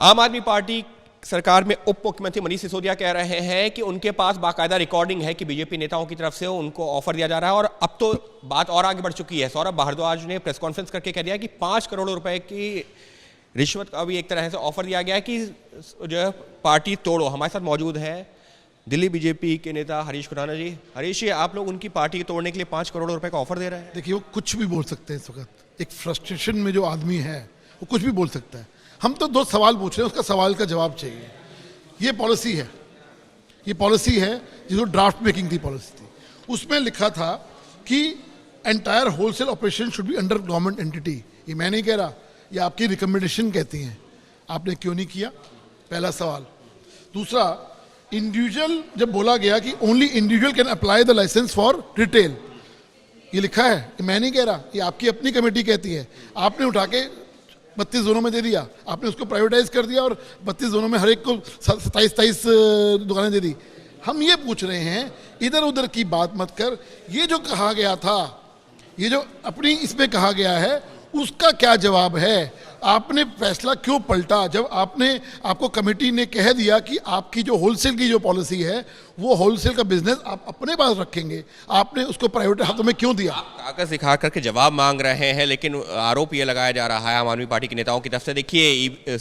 आम आदमी पार्टी सरकार में उप मुख्यमंत्री मनीष सिसोदिया कह रहे हैं कि उनके पास बाकायदा रिकॉर्डिंग है कि बीजेपी नेताओं की तरफ से उनको ऑफर दिया जा रहा है और अब तो बात और आगे बढ़ चुकी है। सौरभ भारद्वाज ने प्रेस कॉन्फ्रेंस करके कह दिया कि 5 करोड़ रुपए की रिश्वत का भी एक तरह से ऑफर दिया गया है कि जो है पार्टी तोड़ो। हमारे साथ मौजूद है दिल्ली बीजेपी के नेता हरीश खुराना जी। हरीश जी, आप लोग उनकी पार्टी तोड़ने के लिए 5 करोड़ रुपए का ऑफर दे रहे हैं। देखिए, वो कुछ भी बोल सकते हैं। इस वक्त एक फ्रस्ट्रेशन में जो आदमी है वो कुछ भी बोल सकता है। हम तो 2 सवाल पूछ रहे हैं, उसका सवाल का जवाब चाहिए। ये पॉलिसी है जिसको ड्राफ्ट मेकिंग की पॉलिसी थी, उसमें लिखा था कि entire wholesale operation should be under government entity. ये मैं नहीं कह रहा, ये आपकी रिकमेंडेशन कहती हैं। आपने क्यों नहीं किया? पहला सवाल। दूसरा, इंडिविजुअल जब बोला गया कि only individual can apply the license for retail, ये लिखा है, ये मैं नहीं कह रहा, ये आपकी अपनी कमेटी कहती है। आपने उठा के 32 जोनों में दे दिया, आपने उसको प्राइवेटाइज कर दिया और 32 जोनों में हर एक को 27 दुकानें दे दी। हम ये पूछ रहे हैं, इधर उधर की बात मत कर। ये जो कहा गया था, ये जो अपनी इसमें कहा गया है, उसका क्या जवाब है? आपने फैसला क्यों पलटा जब आपको कमेटी ने कह दिया कि आपकी जो होलसेल की जो पॉलिसी है वो होलसेल का बिजनेस आप अपने पास रखेंगे? आपने उसको प्राइवेट हाथों में क्यों दिया? कागज दिखा करके जवाब मांग रहे हैं, लेकिन आरोप ये लगाया जा रहा है आम आदमी पार्टी के नेताओं की तरफ से। देखिए,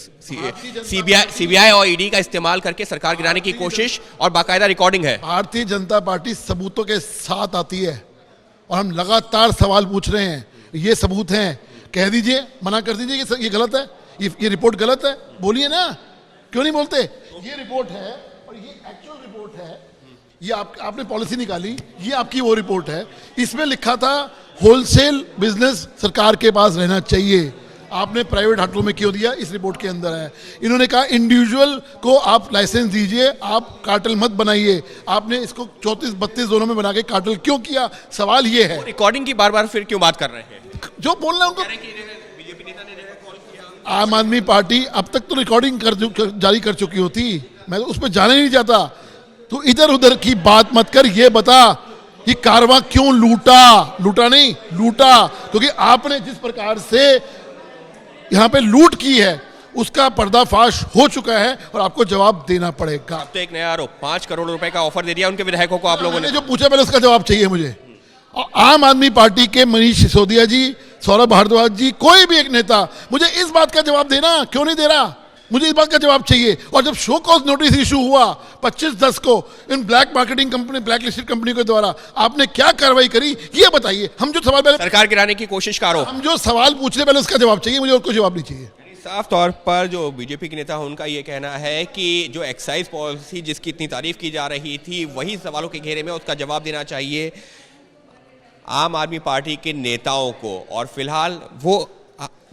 सीबीआई और ईडी का इस्तेमाल करके सरकार गिराने की कोशिश और बाकायदा रिकॉर्डिंग है। भारतीय जनता पार्टी सबूतों के साथ आती है और हम लगातार सवाल पूछ रहे हैं। ये सबूत हैं, कह दीजिए, मना कर दीजिए कि ये गलत है, ये रिपोर्ट गलत है, बोलिए ना, क्यों नहीं बोलते? ये रिपोर्ट है और ये एक्चुअल रिपोर्ट है। ये आपने पॉलिसी निकाली, ये आपकी वो रिपोर्ट है। इसमें लिखा था होलसेल बिजनेस सरकार के पास रहना चाहिए, आपने प्राइवेट हाथों में क्यों दिया? इस रिपोर्ट के अंदर है। इन्होंने कहा इंडिविजुअल को आप लाइसेंस दीजिए, आप कार्टेल मत बनाइए। आपने इसको 34-32 जोनों में बना के कार्टेल क्यों किया? सवाल ये है। रिकॉर्डिंग की बार बार फिर क्यों बात कर रहे हैं? जो बोलना उनको, आम आदमी पार्टी अब तक तो रिकॉर्डिंग जारी कर चुकी होती, मैं तो उस पर जाने नहीं चाहता। तो इधर उधर की बात मत कर, ये बता कि कारवां क्यों लूटा नहीं, क्योंकि आपने जिस प्रकार से यहाँ पे लूट की है उसका पर्दाफाश हो चुका है और आपको जवाब देना पड़ेगा। तो एक नया आरोप, 5 करोड़ रुपए का ऑफर दे दिया उनके विधायकों को आप लोगों ने। जो पूछा पहले उसका जवाब चाहिए मुझे। आम आदमी पार्टी के मनीष सिसोदिया जी, सौरभ भारद्वाज जी, कोई भी एक नेता मुझे इस बात का जवाब देना, क्यों नहीं दे रहा? मुझे इस बात का जवाब चाहिए। और जब शो कॉज नोटिस इशू हुआ 25/10 को इन black marketing company, black listed company के द्वारा, आपने क्या कार्रवाई करी ये बताइए। हम जो सवाल, पहले सरकार गिराने की कोशिश करो, हम जो सवाल पूछ रहे पहले उसका जवाब चाहिए मुझे, और कोई जवाब नहीं चाहिए। साफ तौर पर जो बीजेपी के नेता हैं उनका ये कहना है कि जो एक्साइज पॉलिसी जिसकी इतनी तारीफ की जा रही थी, वही सवालों के घेरे में उसका जवाब देना चाहिए आम आदमी पार्टी के नेताओं को। और फिलहाल वो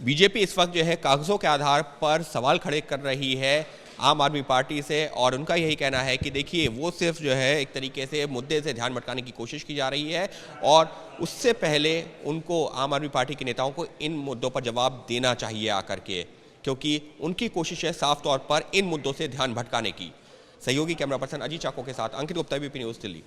बीजेपी इस वक्त जो है कागजों के आधार पर सवाल खड़े कर रही है आम आदमी पार्टी से, और उनका यही कहना है कि देखिए, वो सिर्फ जो है एक तरीके से मुद्दे से ध्यान भटकाने की कोशिश की जा रही है और उससे पहले उनको आम आदमी पार्टी के नेताओं को इन मुद्दों पर जवाब देना चाहिए आकर के, क्योंकि उनकी कोशिश है साफ तौर पर इन मुद्दों से ध्यान भटकाने की। सहयोगी कैमरा पर्सन अजीत चाको के साथ अंकित गुप्ता, एबीपी न्यूज़, दिल्ली।